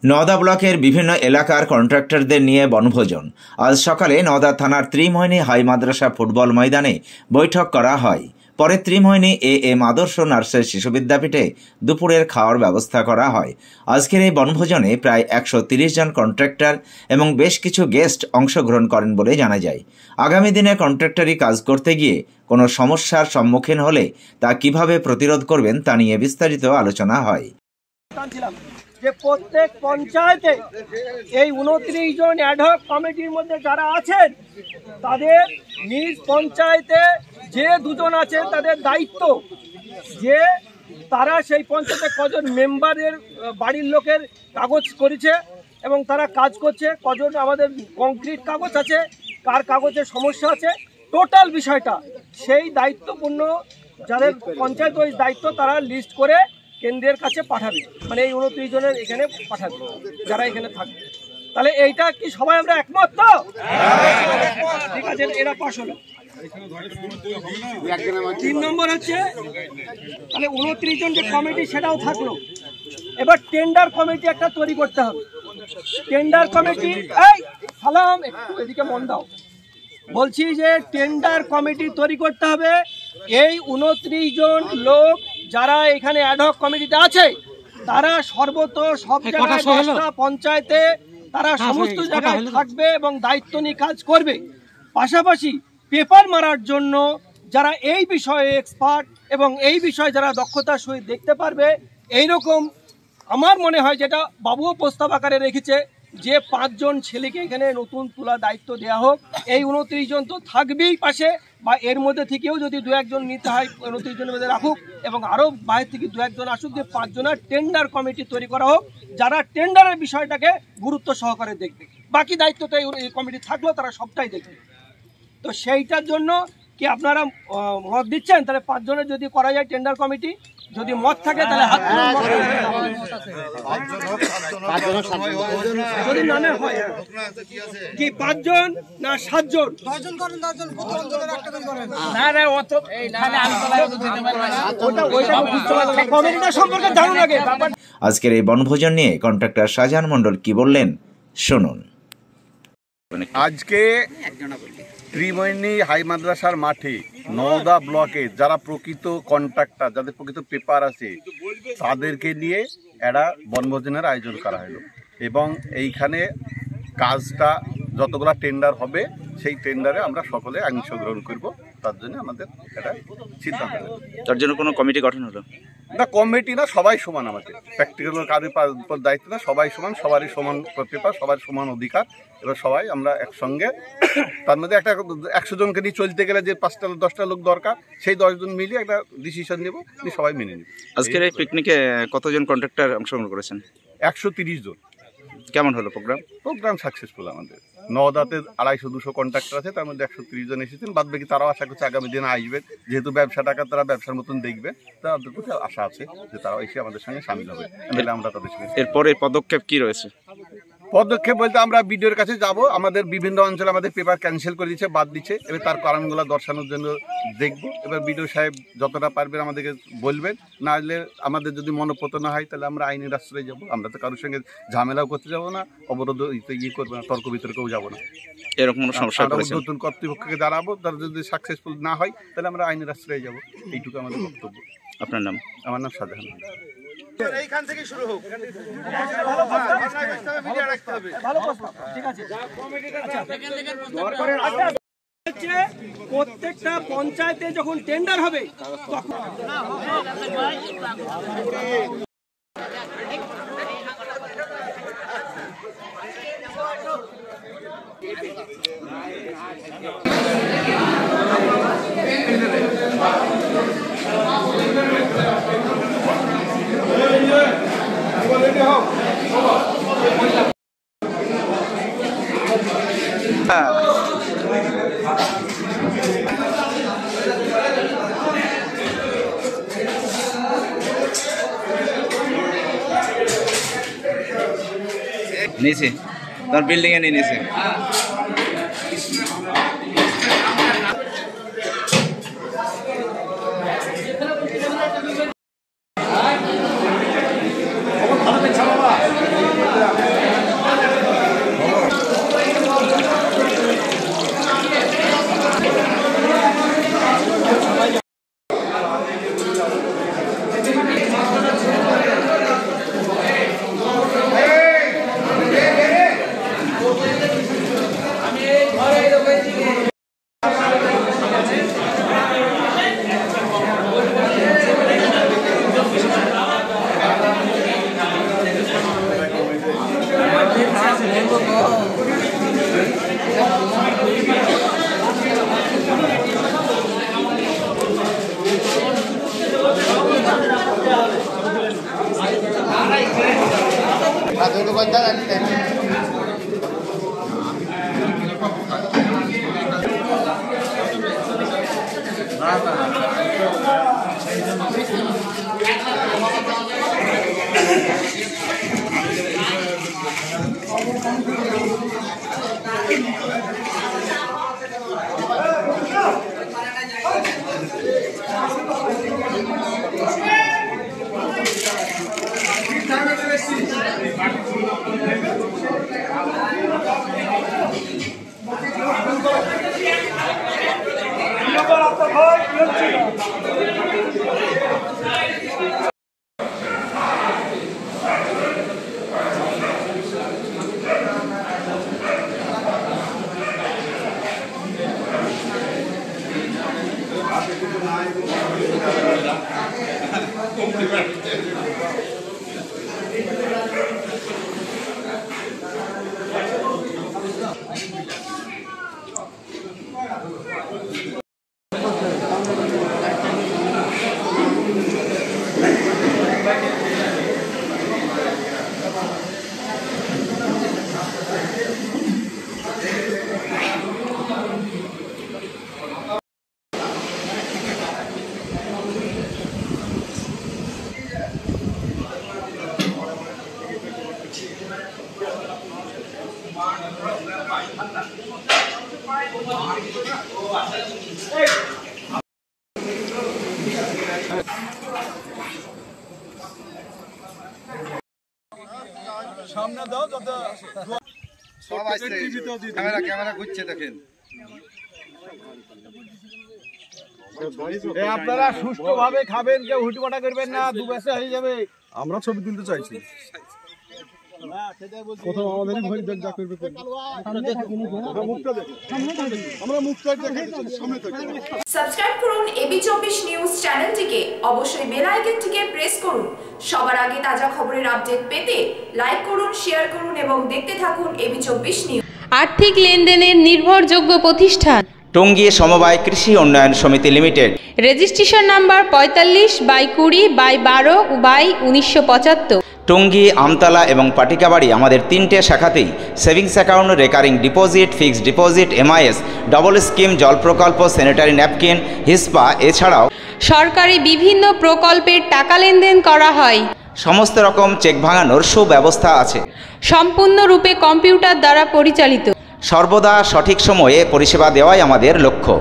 নওদা ব্লকের বিভিন্ন এলাকার কন্ট্রাক্টরদের নিয়ে বনভোজন। আজ সকালে নওদা থানার ত্রিমোহিনী হাই মাদ্রাসা ফুটবল ময়দানে বৈঠক করা হয়। পরে ত্রিমোহিনী এম আদর্শ নার্সের শিশু বিদ্যাপীঠে দুপুরের খাওয়ার ব্যবস্থা করা হয়। আজকের এই বনভোজনে প্রায় 130 জন কন্ট্রাক্টর এবং বেশ কিছু গেস্ট অংশগ্রহণ করেন বলে জানা যায়। আগামী দিনে কন্ট্রাক্টরি কাজ করতে গিয়ে কোনো সমস্যার সম্মুখীন হলে তা কিভাবে প্রতিরোধ করবেন তা নিয়ে বিস্তারিত আলোচনা হয়। যে প্রত্যেক পঞ্চায়েতে এই 29 জন অ্যাডহক কমিটির মধ্যে যারা আছেন তাদের নিজ পঞ্চায়েতে যে দুজন আছেন তাদের দায়িত্ব যে তারা সেই পঞ্চায়েতে কজন মেম্বারের বাড়ির লোকের কাগজ করেছে এবং তারা কাজ করছে, কজন আমাদের কংক্রিট কাগজ আছে, কার কাগজের সমস্যা আছে, টোটাল বিষয়টা সেই দায়িত্বপূর্ণ যাদের পঞ্চায়েত ওই দায়িত্ব তারা লিস্ট করে কেন্দ্রের কাছে পাঠাবে, মানে এই 29 জনের এখানে পাঠাবে যারা এখানে থাকবে। তাহলে এইটা কি সবাই আমরা একমত তো? ঠিক আছে, এরা পাশ হলো। 3 নম্বর হচ্ছে তাহলে 29 জন যে কমিটি সেটাও থাকলো। এবার টেন্ডার কমিটি একটা তৈরি করতে হবে। টেন্ডার কমিটি এই সালাম একটু এদিকে মন দাও, বলছি যে টেন্ডার কমিটি তৈরি করতে হবে। এই 29 জন লোক যারা এখানে অ্যাডহক কমিটিতে আছে তারা সর্বত সব জায়গায় 10টা পঞ্চায়েতে তারা সমস্ত জায়গায় থাকবে এবং দায়িত্ব নিয়ে কাজ করবে। পাশাপাশি পেপার মারার জন্য যারা এই বিষয়ে এক্সপার্ট এবং এই বিষয়ে যারা দক্ষতার সহিত দেখতে পারবে, এইরকম আমার মনে হয় যেটা বাবুও প্রস্তাব আকারে রেখেছে যে 5 জন ছেলেকে এখানে নতুন তোলা দায়িত্ব দেওয়া হোক। এই 29 জন তো থাকবেই পাশে, বা এর মধ্যে থেকেও যদি 2-1 জন নিতে হয় 29 জনের মধ্যে রাখুক এবং আরও বাইরে থেকে 2-1 জন আসুক, যে 5 জনের টেন্ডার কমিটি তৈরি করা হোক যারা টেন্ডারের বিষয়টাকে গুরুত্ব সহকারে দেখবে। বাকি দায়িত্ব তো এই কমিটি থাকলেও তারা সবটাই দেখবে। তো সেইটার জন্য কি আপনারা মত দিচ্ছেন? তাহলে 5 জনের যদি করা যায় টেন্ডার কমিটি, যদি মত থাকে তাহলে হাত তুলুন। যদি নামে হয় কি 5 জন না 7 জন? 10 জন করেন, 10 জন না না অত কমিটিটা সম্পর্কে জানুন আগে। আজকের এই বনভোজন নিয়ে কন্ট্রাক্টর শাহজাহান মণ্ডল কি বললেন শুনুন। আজকে ত্রিমোহিনী হাই মাদ্রাসার মাঠে নওদা ব্লকে যারা প্রকৃত কন্ট্রাক্টর, যাদের প্রকৃত পেপার আছে, তাদেরকে নিয়ে একটা বনভোজনের আয়োজন করা হলো এবং এইখানে কাজটা যতগুলো টেন্ডার হবে সেই টেন্ডারে আমরা সকলে অংশগ্রহণ করব। তার জন্য আমাদের এটা সিদ্ধান্ত হলো। তার জন্য কোনো কমিটি গঠন হলো না? কমিটি না, সবাই সমান। আমাদের প্র্যাকটিক্যাল কাজের উপর দায়িত্ব না, সবাই সমান, সবারই সমান পেপার, সবার সমান অধিকার। এবার সবাই আমরা একসঙ্গে, তার মধ্যে একটা 100 জনকে নিয়ে চলতে গেলে যে 5-10টা লোক দরকার, সেই 10 জন মিলিয়ে একটা ডিসিশন নেব, সবাই মেনে নেব। আজকের এই পিকনিকে কতজন কন্ট্রাক্টর অংশগ্রহণ করেছেন? 130 জন। কেমন হলো প্রোগ্রাম সাকসেসফুল। আমাদের নওদাতে 250-200 কন্ট্রাক্টর আছে, তার মধ্যে 130 জন এসেছেন। বাদ বাকি তারাও আশা করছে আগামী দিনে আসবেন, যেহেতু ব্যবসাটাকে তারা ব্যবসার মতন দেখবে, তাদের প্রতি আশা আছে যে তারাও এসে আমাদের সঙ্গে সামিল হবে। আমরা তাদের সঙ্গে এরপরে পদক্ষেপ কি রয়েছে? পদক্ষেপ বলতে আমরা বিডিওর কাছে যাব। আমাদের বিভিন্ন অঞ্চলে আমাদের পেপার ক্যান্সেল করে দিচ্ছে, বাদ দিচ্ছে। এবার তার কারণগুলো দর্শানোর জন্য দেখব। এবার বিডিও সাহেব যতটা পারবেন আমাদেরকে বলবেন, না হলে আমাদের যদি মনোপত না হয় তাহলে আমরা আইনের আশ্রয়ে যাব। আমরা তো কারোর সঙ্গে ঝামেলাও করতে যাব না, অবরোধ করবো না, তর্ক বিতর্কেও যাব না। এরকম কোনো সমস্যা নতুন কর্তৃপক্ষকে জানাবো, তারা যদি সাকসেসফুল না হয় তাহলে আমরা আইনের আশ্রয়ে যাব। এইটুকু আমাদের বক্তব্য। আপনার নাম? আমার নাম শাহজাহান। এইখান থেকে শুরু হোক। প্রত্যেকটা পঞ্চায়েতে যখন টেন্ডার হবে তখন নিচে তার বিল্ডিং এ নিয়ে নিয়েছে। সামনে দাও যাতে সব আসছে ক্যামেরা ঘুরছে দেখেন আপনারা সুষ্ঠুভাবে খাবেন, কেউ হুটপাটা করবেন না, দুবেশে হয়ে যাবে। আমরা ছবি তুলতে চাইছি। প্রথম আমাদেরই ভয় দেখ যা করবে আমরা মুখটা সামনে থাকি। সাবস্ক্রাইব করুন এবি24 নিউজ চ্যানেলটিকে, অবশ্যই বেল আইকনটিকে প্রেস করুন। সবার আগে তাজা খবরের আপডেট পেতে লাইক করুন, শেয়ার করুন এবং দেখতে থাকুন এবি24 নিউজ। আর্থিক লেনদেনের নির্ভরযোগ্য প্রতিষ্ঠান টঙ্গী সমবায় কৃষি উন্নয়ন সমিতি limited. Registration number 45/20/22/1975। Tongi, Amtala এবং পাটিকাবাড়ি আমাদের 3টে শাখাতেই savings account, recurring deposit, fixed deposit, MIS, double scheme, জল প্রকল্প, স্যানিটারি ন্যাপকিন, হিসপা এছাড়াও সরকারি বিভিন্ন প্রকল্পের টাকা লেনদেন করা হয়। সমস্ত রকম চেক ভাঙানোর সুব্যবস্থা আছে। সম্পূর্ণরূপে কম্পিউটার দ্বারা পরিচালিত। সর্বদা সঠিক সময়ে পরিষেবা দেওয়াই আমাদের লক্ষ্য।